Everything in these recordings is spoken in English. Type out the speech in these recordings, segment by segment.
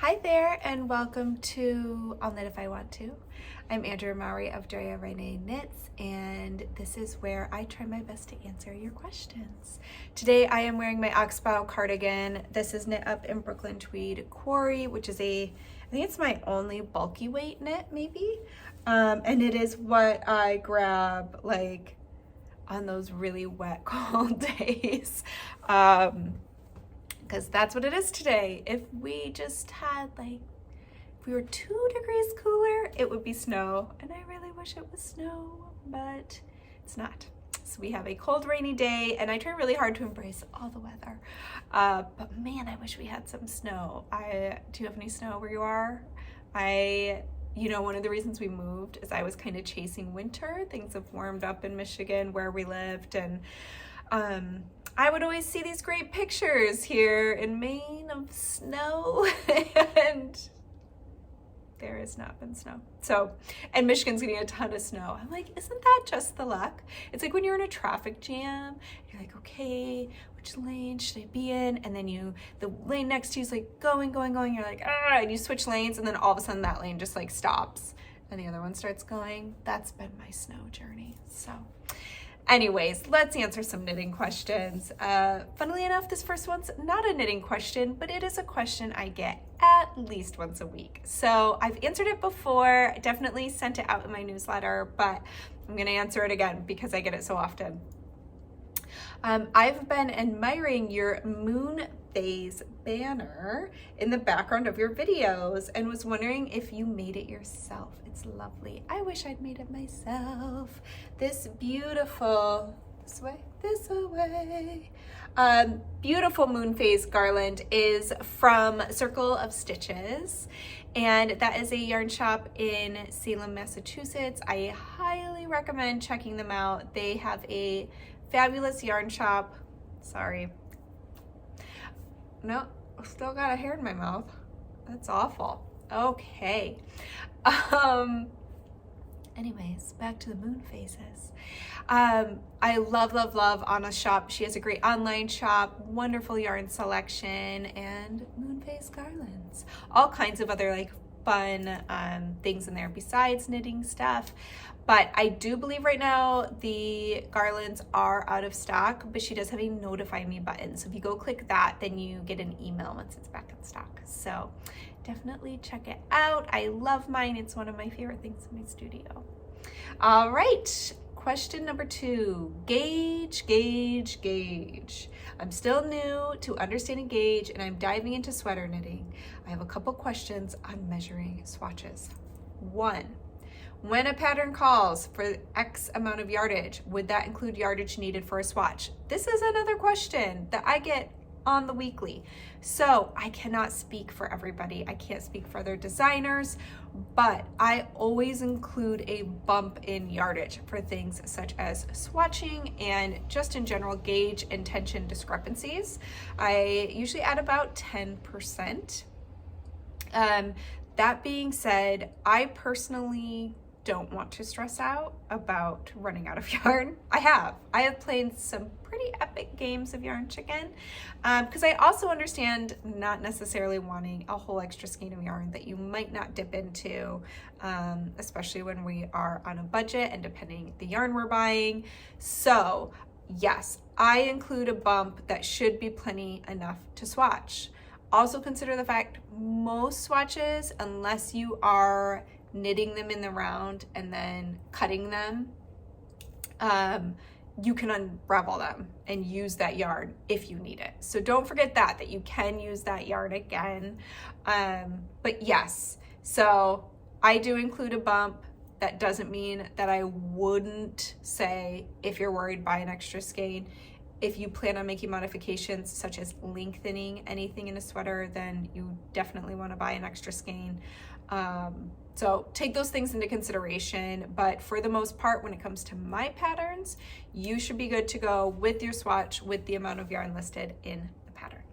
Hi there and welcome to I'll Knit If I Want To. I'm Andrea Mowry of Daria Renee Knits, and this is where I try my best to answer your questions. Today I am wearing my Oxbow Cardigan. This is knit up in Brooklyn Tweed Quarry, which is I think it's my only bulky weight knit maybe. And it is what I grab like on those really wet, cold days. Because that's what it is today. If we just had if we were 2 degrees cooler, it would be snow. And I really wish it was snow, but it's not. So we have a cold, rainy day, and I try really hard to embrace all the weather. But man, I wish we had some snow. Do you have any snow where you are? One of the reasons we moved is I was kind of chasing winter. Things have warmed up in Michigan where we lived, and I would always see these great pictures here in Maine of snow, and there has not been snow. And Michigan's getting a ton of snow. I'm like, isn't that just the luck? It's like when you're in a traffic jam, you're like, okay, which lane should I be in? And then the lane next to you is like going. You're like, and you switch lanes, and then all of a sudden that lane just like stops and the other one starts going. That's been my snow journey. So anyways, let's answer some knitting questions. Funnily enough, this first one's not a knitting question, but it is a question I get at least once a week. So I've answered it before, I definitely sent it out in my newsletter, but I'm gonna answer it again because I get it so often. I've been admiring your moon phase banner in the background of your videos and was wondering if you made it yourself. It's lovely. I wish I'd made it myself. This beautiful, this way, beautiful moon phase garland is from Circle of Stitches, and that is a yarn shop in Salem, Massachusetts. I highly recommend checking them out. They have a fabulous yarn shop. Sorry. No, still got a hair in my mouth. That's awful. Okay. Anyways, back to the moon phases. I love Anna's shop. She has a great online shop, wonderful yarn selection, and moon phase garlands. All kinds of other fun things in there besides knitting stuff. But I do believe right now the garlands are out of stock, but she does have a notify me button. So if you go click that, then you get an email once it's back in stock. So definitely check it out. I love mine. It's one of my favorite things in my studio. All right, question number 2, gauge. I'm still new to understanding gauge and I'm diving into sweater knitting. I have a couple questions on measuring swatches. 1, when a pattern calls for X amount of yardage, would that include yardage needed for a swatch? This is another question that I get on the weekly. So I cannot speak for everybody. I can't speak for other designers, but I always include a bump in yardage for things such as swatching and just in general gauge and tension discrepancies. I usually add about 10%. That being said, I personally don't want to stress out about running out of yarn. I have played some pretty epic games of yarn chicken because I also understand not necessarily wanting a whole extra skein of yarn that you might not dip into, especially when we are on a budget and depending the yarn we're buying. So yes, I include a bump that should be plenty enough to swatch. Also consider the fact most swatches, unless you are knitting them in the round and then cutting them, you can unravel them and use that yarn if you need it. So don't forget that you can use that yarn again. But yes, so I do include a bump. That doesn't mean that I wouldn't say, if you're worried, buy an extra skein. If you plan on making modifications such as lengthening anything in a sweater, then you definitely want to buy an extra skein. So take those things into consideration, but for the most part, when it comes to my patterns, you should be good to go with your swatch with the amount of yarn listed in the pattern.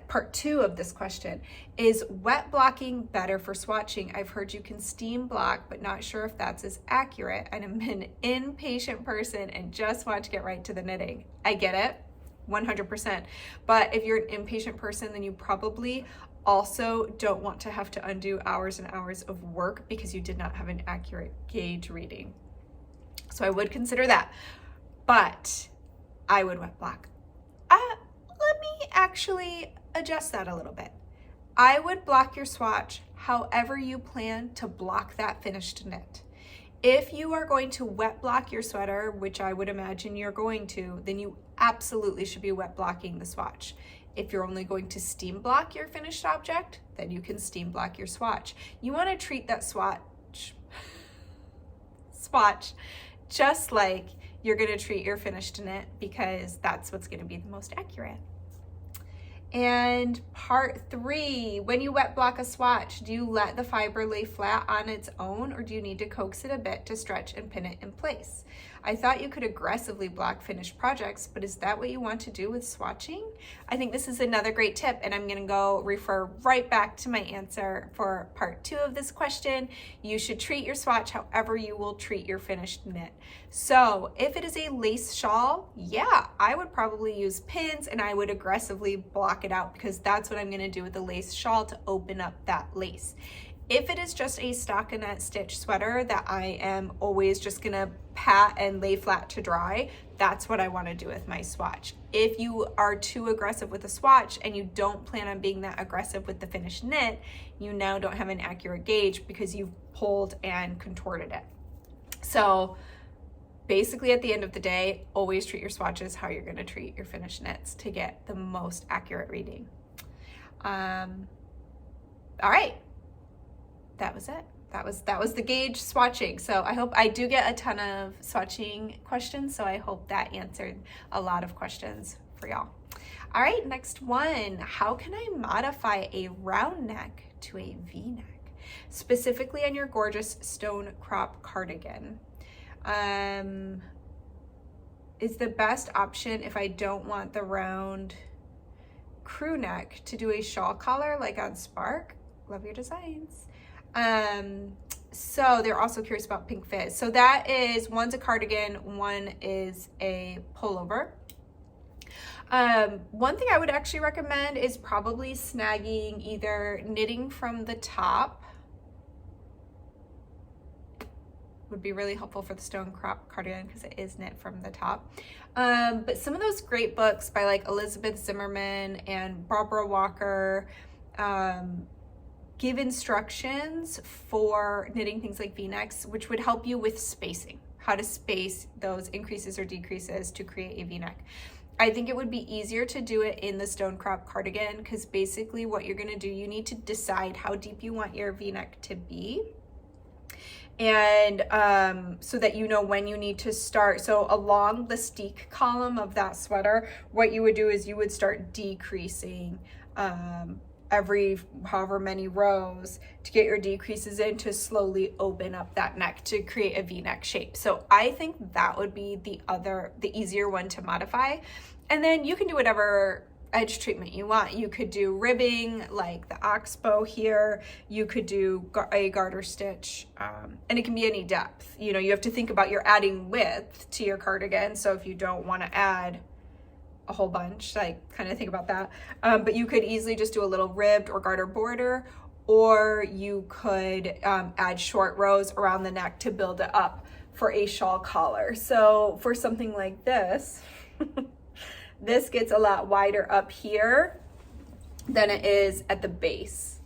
Part 2 of this question, is wet blocking better for swatching? I've heard you can steam block, but not sure if that's as accurate. And I'm an impatient person and just want to get right to the knitting. I get it. 100%. But if you're an impatient person, then you probably also don't want to have to undo hours and hours of work because you did not have an accurate gauge reading. So I would consider that, but I would wet block. Let me actually adjust that a little bit. I would block your swatch however you plan to block that finished knit. If you are going to wet block your sweater, which I would imagine you're going to, then you absolutely should be wet blocking the swatch. If you're only going to steam block your finished object, then you can steam block your swatch. You want to treat that swatch just like you're going to treat your finished knit, because that's what's going to be the most accurate. And part 3, when you wet block a swatch, do you let the fiber lay flat on its own, or do you need to coax it a bit to stretch and pin it in place? I thought you could aggressively block finished projects, but is that what you want to do with swatching? I think this is another great tip, and I'm gonna go refer right back to my answer for part 2 of this question. You should treat your swatch however you will treat your finished knit. So if it is a lace shawl, yeah, I would probably use pins and I would aggressively block it out, because that's what I'm gonna do with the lace shawl to open up that lace. If it is just a stockinette stitch sweater that I am always just gonna pat and lay flat to dry, that's what I wanna do with my swatch. If you are too aggressive with a swatch and you don't plan on being that aggressive with the finished knit, you now don't have an accurate gauge because you've pulled and contorted it. So basically at the end of the day, always treat your swatches how you're gonna treat your finished knits to get the most accurate reading. All right. That was it. That was the gauge swatching. So I hope I do get a ton of swatching questions, so I hope that answered a lot of questions for y'all. All right, next one. How can I modify a round neck to a V-neck, specifically on your gorgeous stone crop cardigan? Is the best option, if I don't want the round crew neck, to do a shawl collar like on Spark? Love your designs. So they're also curious about Pink Fizz. So that is, one's a cardigan, one is a pullover. One thing I would actually recommend is probably snagging, either knitting from the top, would be really helpful for the stone crop cardigan because it is knit from the top. But some of those great books by like Elizabeth Zimmerman and Barbara Walker, give instructions for knitting things like V-necks, which would help you with spacing, how to space those increases or decreases to create a V-neck. I think it would be easier to do it in the stone crop cardigan, because basically what you're gonna do, you need to decide how deep you want your V-neck to be. And so that you know when you need to start. So along the steek column of that sweater, what you would do is you would start decreasing every however many rows to get your decreases in to slowly open up that neck to create a V-neck shape. So I think that would be the easier one to modify. And then you can do whatever edge treatment you want. You could do ribbing like the Oxbow here. You could do a garter stitch, and it can be any depth. You know, you have to think about you're adding width to your cardigan. So if you don't want to add a whole bunch, like kind of think about that. But you could easily just do a little ribbed or garter border, or you could add short rows around the neck to build it up for a shawl collar. So for something like this, this gets a lot wider up here than it is at the base.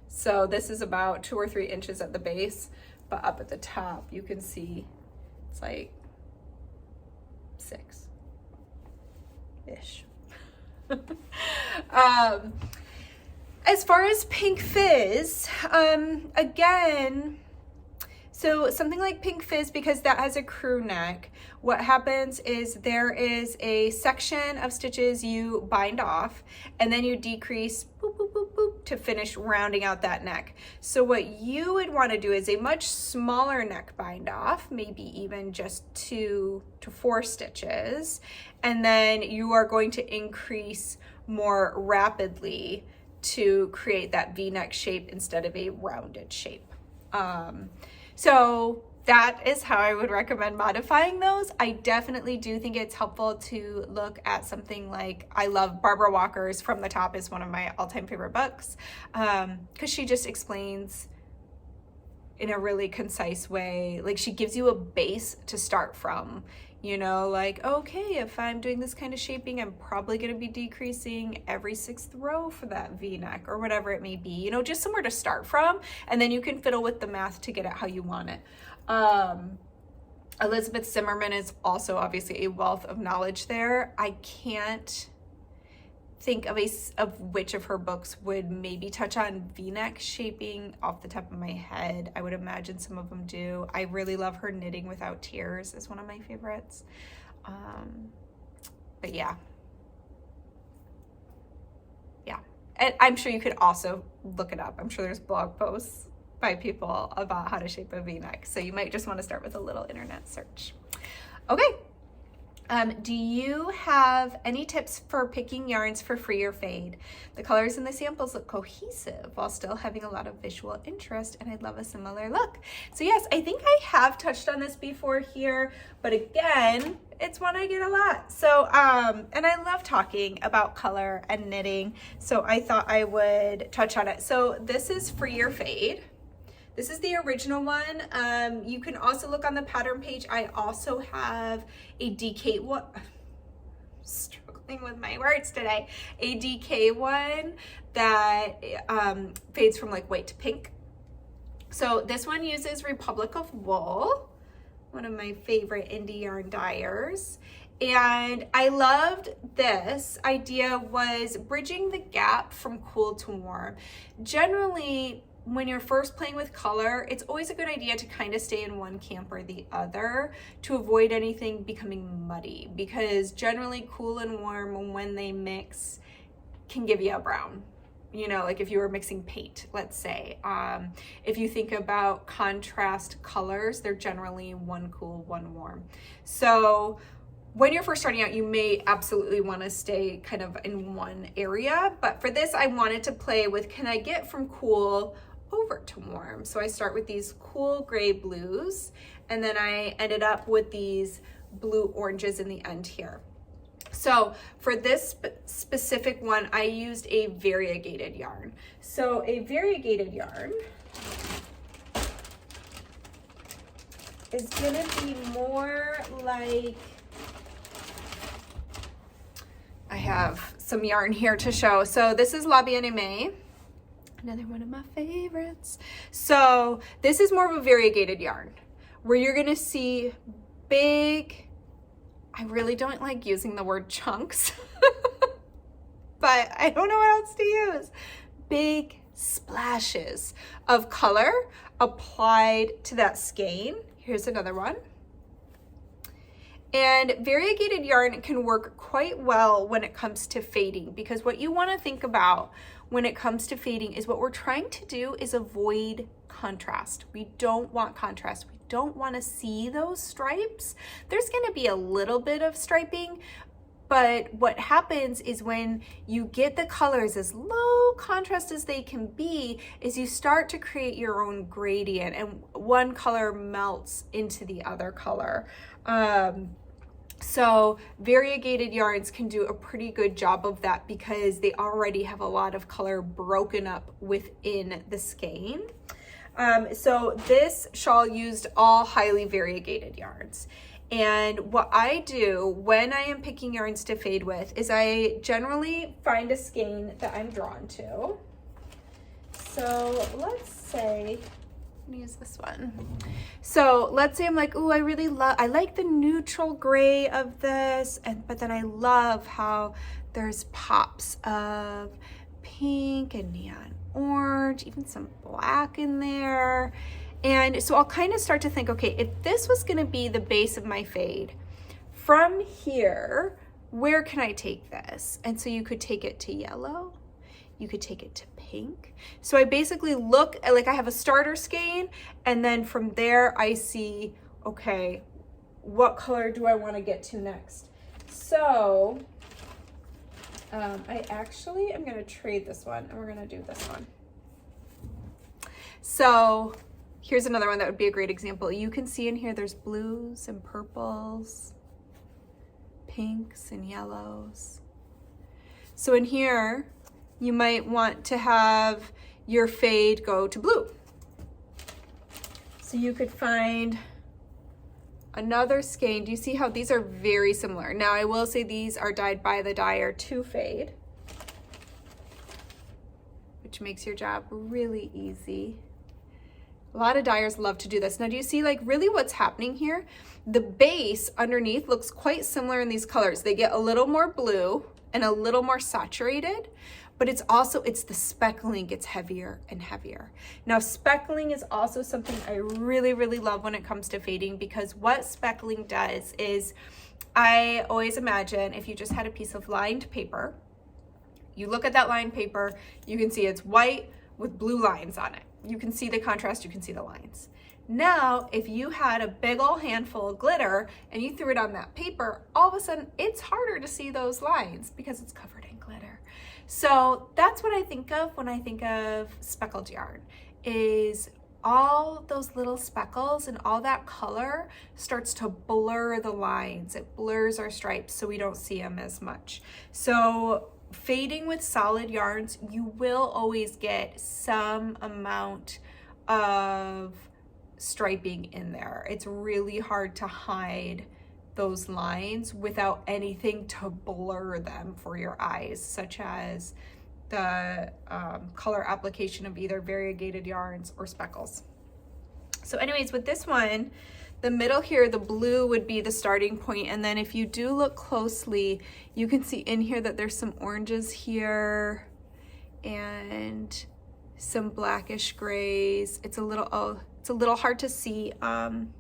So this is about 2 or 3 inches at the base, but up at the top, you can see it's like 6. Ish. As far as Pink Fizz, again, so something like Pink Fizz, because that has a crew neck, what happens is there is a section of stitches you bind off, and then you decrease boop, boop, boop, boop, to finish rounding out that neck. So what you would want to do is a much smaller neck bind off, maybe even just 2 to 4 stitches, and then you are going to increase more rapidly to create that V-neck shape instead of a rounded shape. So that is how I would recommend modifying those. I definitely do think it's helpful to look at something like, I love Barbara Walker's From the Top is one of my all-time favorite books, because she just explains in a really concise way, like she gives you a base to start from, you know, like, okay, if I'm doing this kind of shaping, I'm probably going to be decreasing every 6th row for that V-neck or whatever it may be, you know, just somewhere to start from, and then you can fiddle with the math to get it how you want it. Elizabeth Zimmerman is also obviously a wealth of knowledge there. I can't think of which of her books would maybe touch on V-neck shaping off the top of my head. I would imagine some of them do. I really love her Knitting Without Tears is one of my favorites. But yeah. And I'm sure you could also look it up. I'm sure there's blog posts by people about how to shape a V-neck. So you might just want to start with a little internet search. Okay. Do you have any tips for picking yarns for free or fade? The colors in the samples look cohesive while still having a lot of visual interest, and I'd love a similar look. So yes, I think I have touched on this before here, but again, it's one I get a lot. So, and I love talking about color and knitting, so I thought I would touch on it. So this is free or fade. This is the original one. You can also look on the pattern page. I also have a DK one. I'm struggling with my words today. A DK one that fades from like white to pink. So this one uses Republic of Wool, one of my favorite indie yarn dyers. And I loved this idea was bridging the gap from cool to warm. Generally, when you're first playing with color, it's always a good idea to kind of stay in one camp or the other to avoid anything becoming muddy, because generally cool and warm, when they mix, can give you a brown. You know, like if you were mixing paint, let's say. If you think about contrast colors, they're generally one cool, one warm. So when you're first starting out, you may absolutely want to stay kind of in one area. But for this, I wanted to play with, can I get from cool over to warm? So I start with these cool gray blues, and then I ended up with these blue oranges in the end here. So for this specific one, I used a variegated yarn. So a variegated yarn is gonna be more like, I have some yarn here to show. So this is La Bien-Aimée, another one of my favorites. So this is more of a variegated yarn where you're gonna see big, I really don't like using the word chunks, but I don't know what else to use. Big splashes of color applied to that skein. Here's another one. And variegated yarn can work quite well when it comes to fading, because what you want to think about when it comes to fading is what we're trying to do is avoid contrast. We don't want contrast. We don't want to see those stripes. There's going to be a little bit of striping, but what happens is when you get the colors as low contrast as they can be, is you start to create your own gradient, and one color melts into the other color. So variegated yarns can do a pretty good job of that because they already have a lot of color broken up within the skein. So this shawl used all highly variegated yarns. And what I do when I am picking yarns to fade with is I generally find a skein that I'm drawn to. So let's say, I'm gonna use this one. So let's say I'm like, ooh, I like the neutral gray of this, but then I love how there's pops of pink and neon orange, even some black in there. And so I'll kind of start to think, okay, if this was gonna be the base of my fade, from here, where can I take this? And so you could take it to yellow, you could take it to pink. So I basically look, like I have a starter skein, and then from there I see, okay, what color do I want to get to next? So I actually am going to trade this one, and we're going to do this one. So Here's another one that would be a great example. You can see in here there's blues and purples, pinks and yellows. So in here, you might want to have your fade go to blue. So you could find another skein. Do you see how these are very similar? Now I will say these are dyed by the dyer to fade, which makes your job really easy. A lot of dyers love to do this. Now, do you see like really what's happening here? The base underneath looks quite similar in these colors. They get a little more blue and a little more saturated, but it's the speckling gets heavier and heavier. Now, speckling is also something I really, really love when it comes to fading, because what speckling does is, I always imagine if you just had a piece of lined paper, you look at that lined paper, you can see it's white with blue lines on it. You can see the contrast, you can see the lines. Now, if you had a big old handful of glitter and you threw it on that paper, all of a sudden it's harder to see those lines because it's covered in glitter. So that's what I think of when I think of speckled yarn, is all those little speckles and all that color starts to blur the lines. It blurs our stripes so we don't see them as much. So fading with solid yarns, you will always get some amount of striping in there. It's really hard to hide those lines without anything to blur them for your eyes, such as the color application of either variegated yarns or speckles. So anyways, with this one, the middle here, the blue would be the starting point, and then if you do look closely, you can see in here that there's some oranges here and some blackish grays. It's a little hard to see on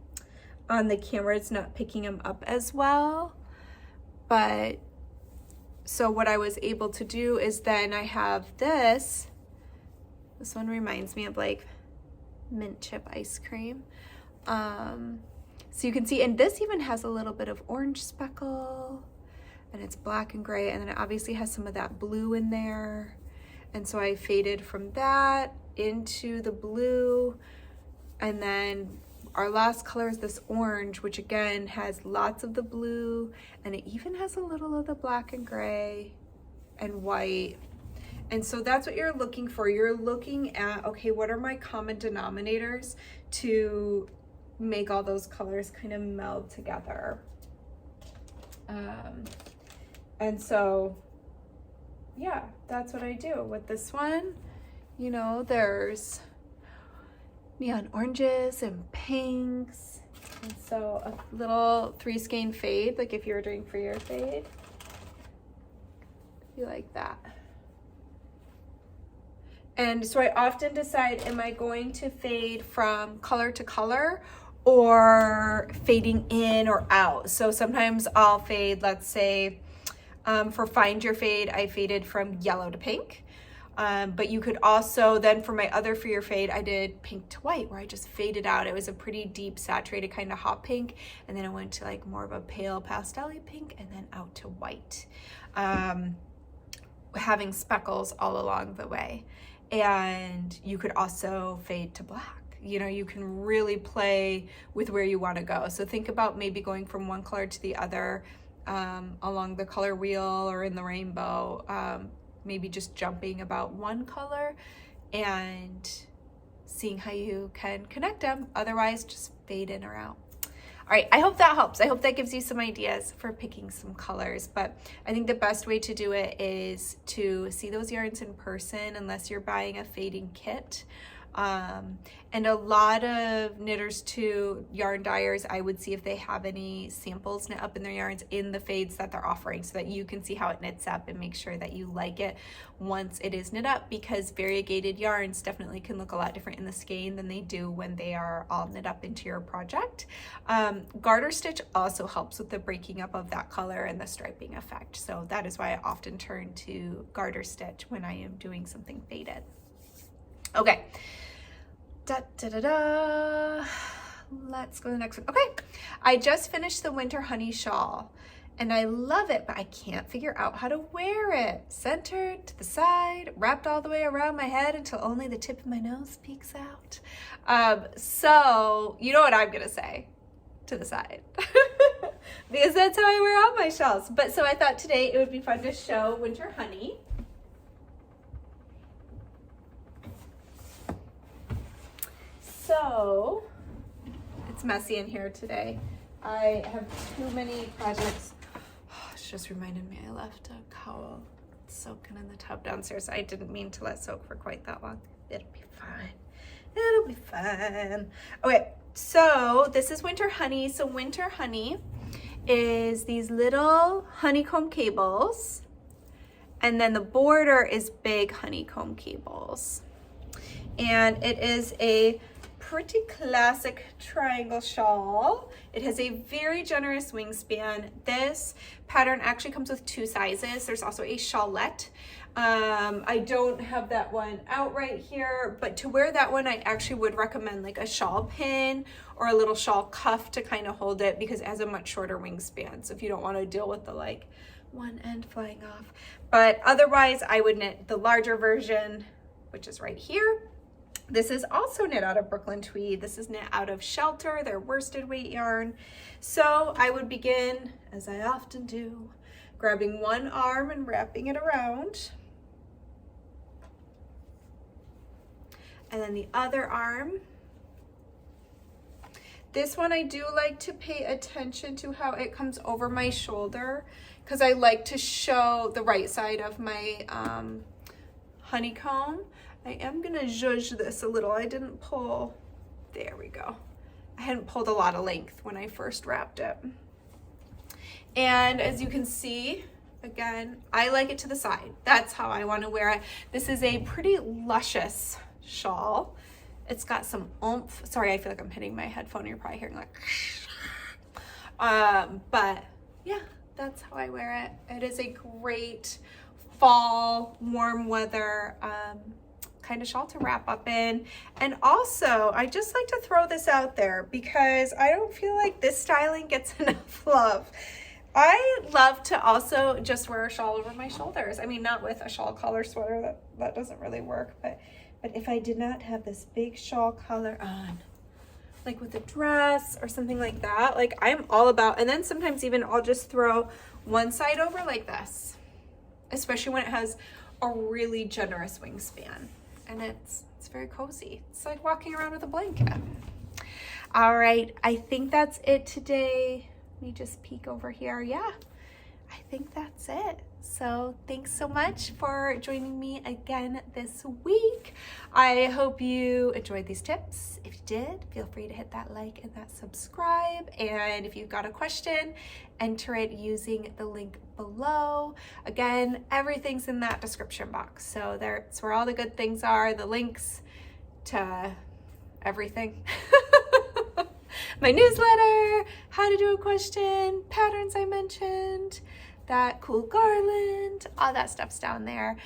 the camera. It's not picking them up as well, but so what I was able to do is then I have this one reminds me of like mint chip ice cream. So you can see, and this even has a little bit of orange speckle, and it's black and gray, and then it obviously has some of that blue in there. And so I faded from that into the blue, and then our last color is this orange, which again has lots of the blue, and it even has a little of the black and gray and white. And so that's what you're looking for. You're looking at, okay, what are my common denominators to make all those colors kind of meld together. And so, yeah, that's what I do with this one. You know, there's neon oranges and pinks. And so a little 3 skein fade, like if you were doing for your fade, you like that. And so I often decide, am I going to fade from color to color or fading in or out? So sometimes I'll fade, let's say, for Find Your Fade, I faded from yellow to pink. But you could also, then for my other For Your Fade, I did pink to white, where I just faded out. It was a pretty deep, saturated kind of hot pink. And then I went to like more of a pale pastel-y pink and then out to white. Having speckles all along the way. And you could also fade to black. You know, you can really play with where you want to go. So think about maybe going from one color to the other along the color wheel or in the rainbow. Maybe just jumping about one color and seeing how you can connect them. Otherwise, just fade in or out. All right, I hope that helps. I hope that gives you some ideas for picking some colors, but I think the best way to do it is to see those yarns in person, unless you're buying a fading kit. And a lot of knitters too, yarn dyers, I would see if they have any samples knit up in their yarns in the fades that they're offering, so that you can see how it knits up and make sure that you like it once it is knit up, because variegated yarns definitely can look a lot different in the skein than they do when they are all knit up into your project. Garter stitch also helps with the breaking up of that color and the striping effect. So that is why I often turn to garter stitch when I am doing something faded. Okay. Let's go to the next one. Okay, I just finished the Winter Honey Shawl, and I love it, but I can't figure out how to wear it. Centered to the side, wrapped all the way around my head until only the tip of my nose peeks out. So you know what I'm gonna say, to the side. Because that's how I wear all my shawls. But so I thought today it would be fun to show Winter Honey. So it's messy in here today. I have too many projects. Oh, it's just reminded me I left a cowl soaking in the tub downstairs. I didn't mean to let soak for quite that long. It'll be fine. It'll be fine. Okay, so this is Winter Honey. So Winter Honey is these little honeycomb cables, and then the border is big honeycomb cables. And it is a pretty classic triangle shawl. It has a very generous wingspan. This pattern actually comes with 2 sizes. There's also a shawlette. I don't have that one out right here, but to wear that one, I actually would recommend like a shawl pin or a little shawl cuff to kind of hold it, because it has a much shorter wingspan. So if you don't want to deal with the like one end flying off, but otherwise I would knit the larger version, which is right here. This is also knit out of Brooklyn Tweed. This is knit out of Shelter, their worsted weight yarn. So I would begin, as I often do, grabbing one arm and wrapping it around. And then the other arm. This one I do like to pay attention to how it comes over my shoulder, because I like to show the right side of my honeycomb. I am gonna zhuzh this a little. I didn't pull, there we go. I hadn't pulled a lot of length when I first wrapped it. And as you can see, again, I like it to the side. That's how I wanna wear it. This is a pretty luscious shawl. It's got some oomph. Sorry, I feel like I'm hitting my headphone. You're probably hearing like, but yeah, that's how I wear it. It is a great fall, warm weather, kind of shawl to wrap up in. And also I just like to throw this out there because I don't feel like this styling gets enough love. I love to also just wear a shawl over my shoulders. I mean, not with a shawl collar sweater, that doesn't really work, but if I did not have this big shawl collar on, like with a dress or something like that, like I'm all about, and then sometimes even I'll just throw one side over like this, especially when it has a really generous wingspan. And it's very cozy. It's like walking around with a blanket. All right, I think that's it today. Let me just peek over here. Yeah, I think that's it. So thanks so much for joining me again this week. I hope you enjoyed these tips. If you did, feel free to hit that like and that subscribe. And if you've got a question, enter it using the link below. Again, everything's in that description box. So that's where all the good things are, the links to everything. My newsletter, how to do a question, patterns I mentioned, that cool garland, all that stuff's down there.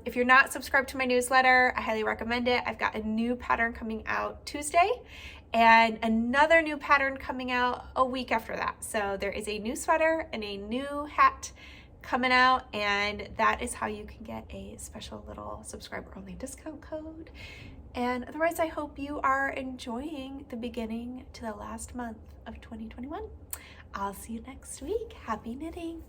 If you're not subscribed to my newsletter, I highly recommend it. I've got a new pattern coming out Tuesday and another new pattern coming out a week after that. So there is a new sweater and a new hat coming out, and that is how you can get a special little subscriber only discount code. And otherwise, I hope you are enjoying the beginning to the last month of 2021. I'll see you next week. Happy knitting.